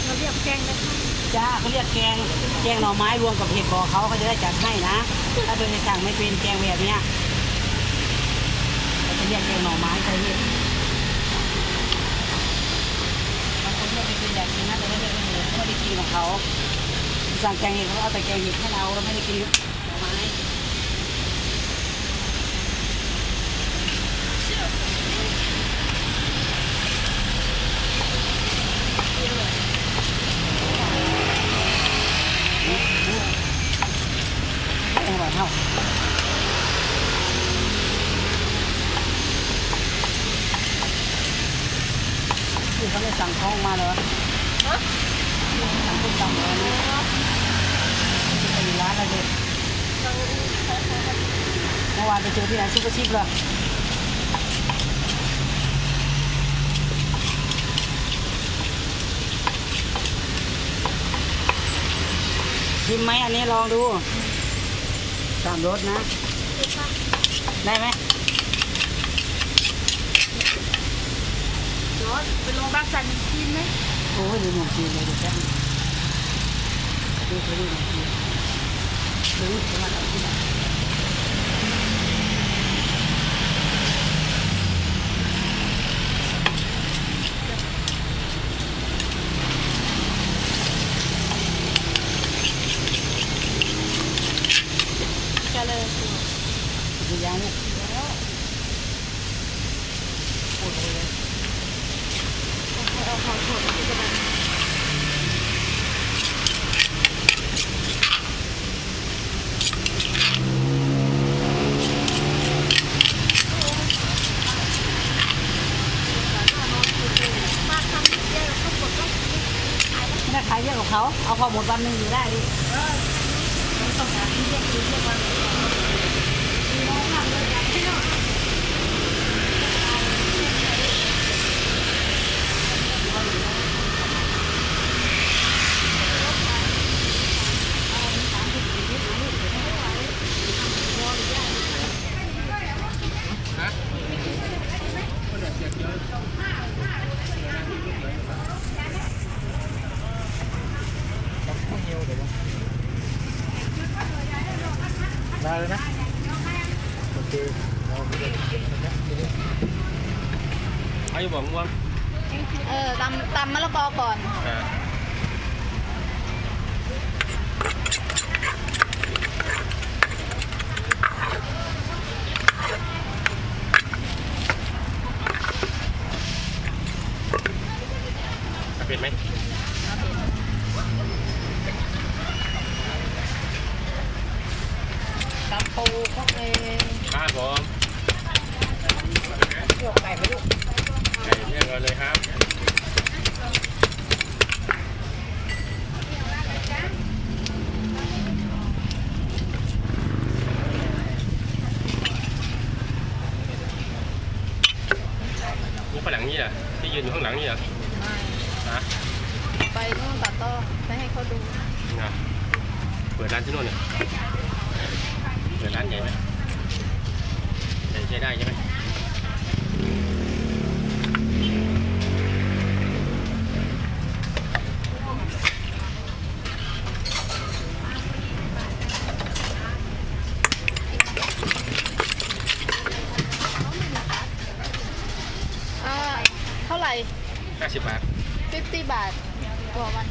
เราเรียกแกงนะคะจ้าเขาเรียกแกงหน่อไม้รวมกับเห็ดบอเขาจะได้จัดให้นะถ้าโดยสั่งไม่เป็นแกงแบบนี้เขาจะเรียกแกงหน่อไม้ใช่ไหมบางคนเรียกเป็นแบบนี้นะแต่ไม่ได้เป็นเลยเขาไม่ได้กินของเขาสั่งแกงเห็ดเขาเอาแต่แกงเห็ดให้เราไม่ได้กินหน่อไม้เท่าที่เขาได้สั่งท้องมาเลยสั่งทุกสั่งเลยที่ไปร้านอะไรเด็ดเมื่อวานไปเจอที่ไหนซุปเปอร์ชิคเลยชิมไหมอันนี้ลองดู3 รสนะได้ไหมรสไปลงบ้านสันกินไหมโอ้ยดูหนุ่มจีนเลยดูแค่ดูหนุ่มจีนดูสมัครที่ไหนดูยางเนี่ยโอ้โหเลยเอาของสดที่จะมาไม่ได้ขายเยอะกว่าเขาเอาพอหมดวันหนึ่งอยู่ได้ดิต้องการที่เยอะวันได้เลยนะโอเคเอาไปเลยเอาอยู่บ่ง่วงตำมะละกอก่อนเป็นไหมตำปูพวกเองครับผมหยวกไก่ไปลูกไก่เรียกเราเลยครับนี่ฝรั่งนี่เหรอที่ยืนอยู่ข้างหลังนี่เหรอฮะไปนู่นตัดต้อไปให้เขาดูนะเปิดร้านที่โน่นเนี่ยเปิดร้านใหญ่ไหมใช้ได้ใช่ไหมเท่าไหร่50 บาท50 บาทต่อวัน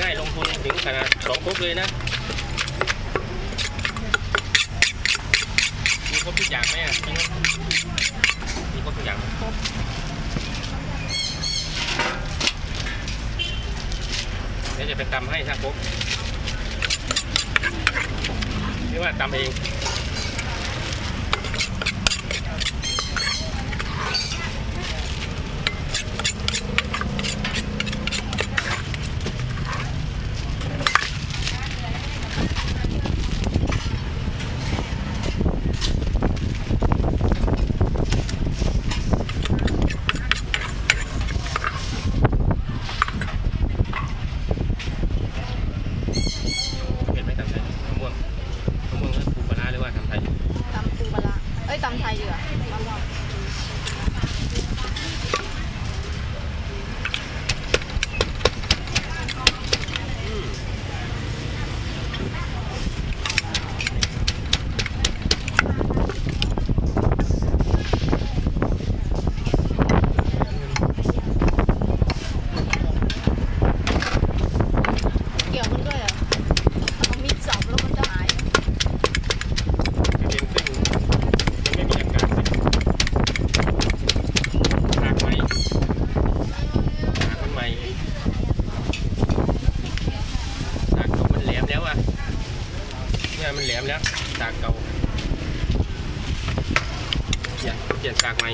ง่ายๆลงทุนถึงขนาด2 ครกเลยนะมีครบทุกอย่างไหมอ่ะมีครบทุกอย่างเดี๋ยวจะไปตำให้ช่างครกหรือว่าตำเอง ม่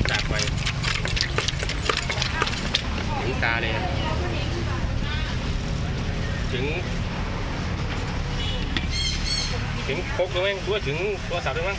จากไปถึงตาเลยถึงพกเลยมั้งตัวถึงโทรศัพท์เลยมั้ง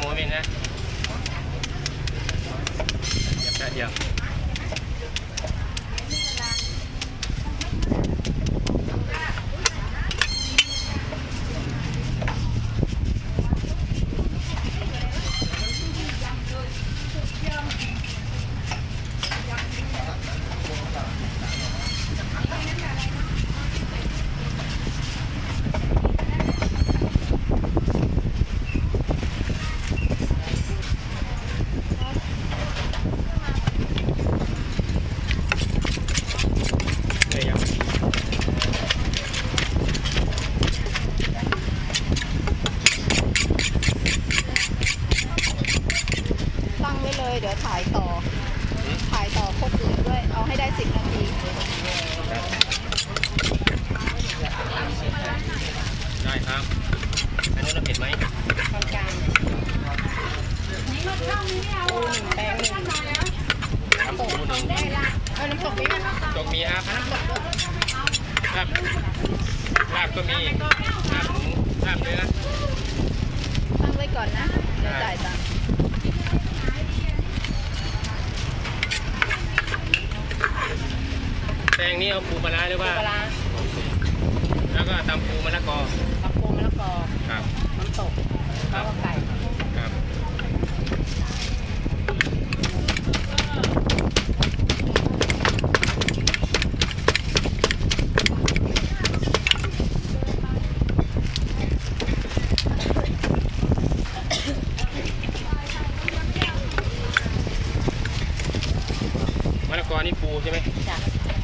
โมเมนต์นะเดี๋ยวตั้งไว้เลยเดี๋ยวถ่ายต่อครบอื่นด้วยเอาให้ได้10 นาที ได้ครับอันนู้นเราเผ็ดไหมกลางๆแป้งหนึ่ง น้ำปูหนึ่ง เอาน้ำตกมีไหม ตกมีครับลาบก็มีลาบหมูลาบเนื้อ ตั้งไว้ก่อนนะเดี๋ยวจ่ายตังค์ แตงนี้เอาปูปลาร้าหรือว่า ปลา แล้วก็ตำปูมะละกอ ตำปูมะละกอ ครับ น้ำตกแล้วก็ไก่ ครับมะละกอนี่ปูใช่ไหม จ้ะ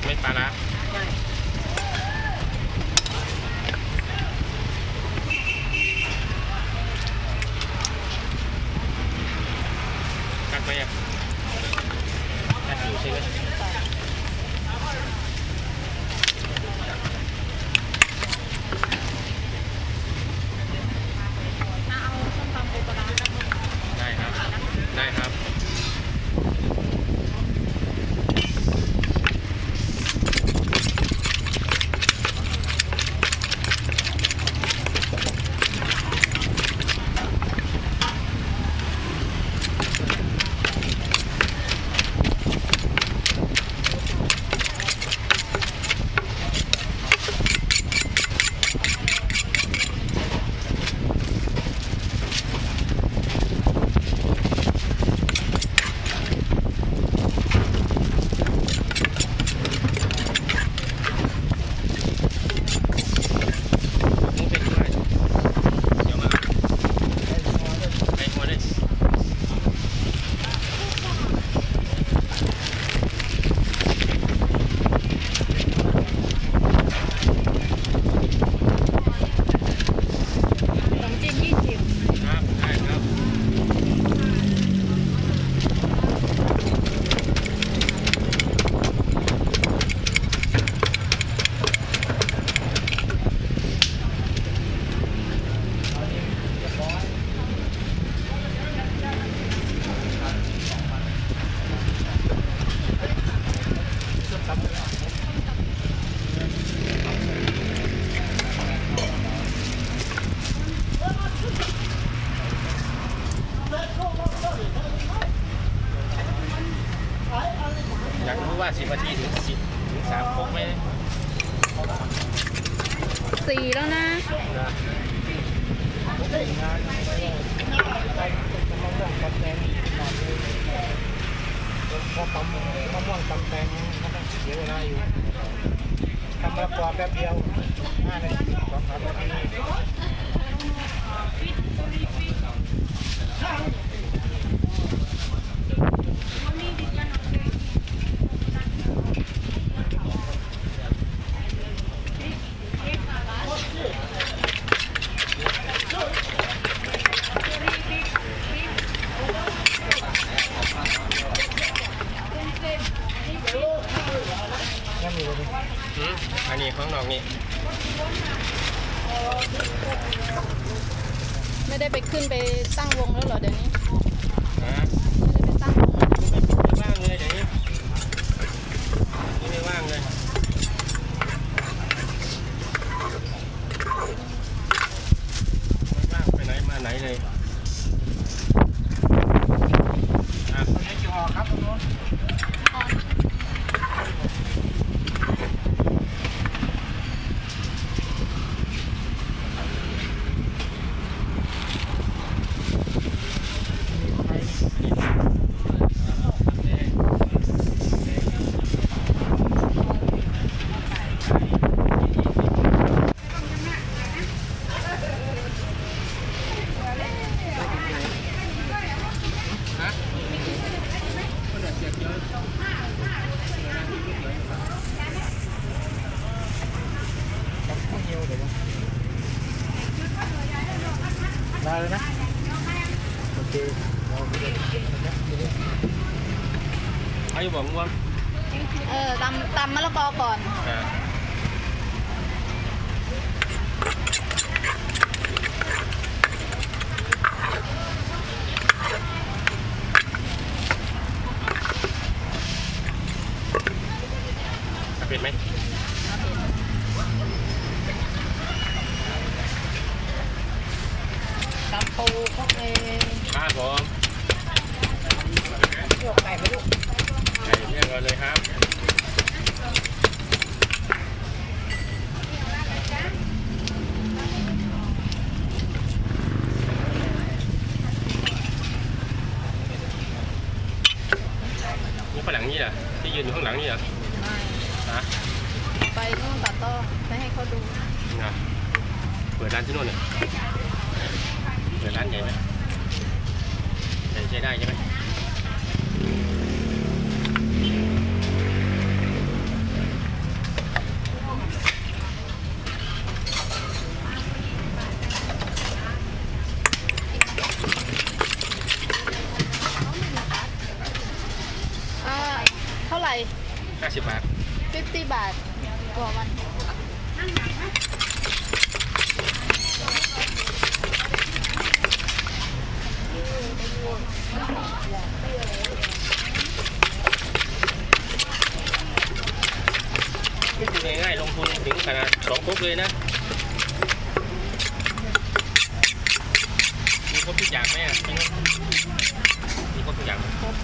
ไม่ปลาร้า ไม่ กัดไหมอ่ะกัดอยู่ใช่ไหมเอาส้มตำปูปลาร้า ได้ครับได้ครับ ว่า10 นาทีถึง3 ครกไหม 4 แล้วนะ พอตำมะม่วงตำแตงมันต้องเสียเวลาอยู่ทำมะละกอแป๊บเดียว5 นาที 2-3 นาทีอันนี้ข้างนอกนี่ ไม่ได้ไปขึ้นไปตั้งวงแล้วเหรอเดี๋ยวนี้ นะ ไม่ได้ไปตั้งวง ไม่ว่างเลยเดี๋ยวนี้ไม่ว่างเลยไม่ว่างไปไหนมาไหนเลยอ่ะ คนนี้จะออกครับตรงนู้นได้เลยนะโอเคเอาไปเลย เอาอยู่บ่ง่วง ตำมะละกอก่อน เผ็ดไหม ตำปูพวกเอง ครับผม ลวกไก่ไปลูก ไก่เรียกเราเลยครับนี่ฝรั่งนี่เหรอที่ยืนอยู่ข้างหลังนี่เหรอฮะ ไปนู่นตัดต้อไปให้เขาดู นะเปิดร้านที่โน่นเนี่ยเปิดร้านใหญ่ไหมใช้ได้ใช่ไหมเท่าไหร่ 50 บาท 50 บาทต่อวันง่ายๆลงทุนถึงขนาด2 ครกเลยนะมีครบทุกอย่างไหมอ่ะมีครบทุกอย่าง ครบ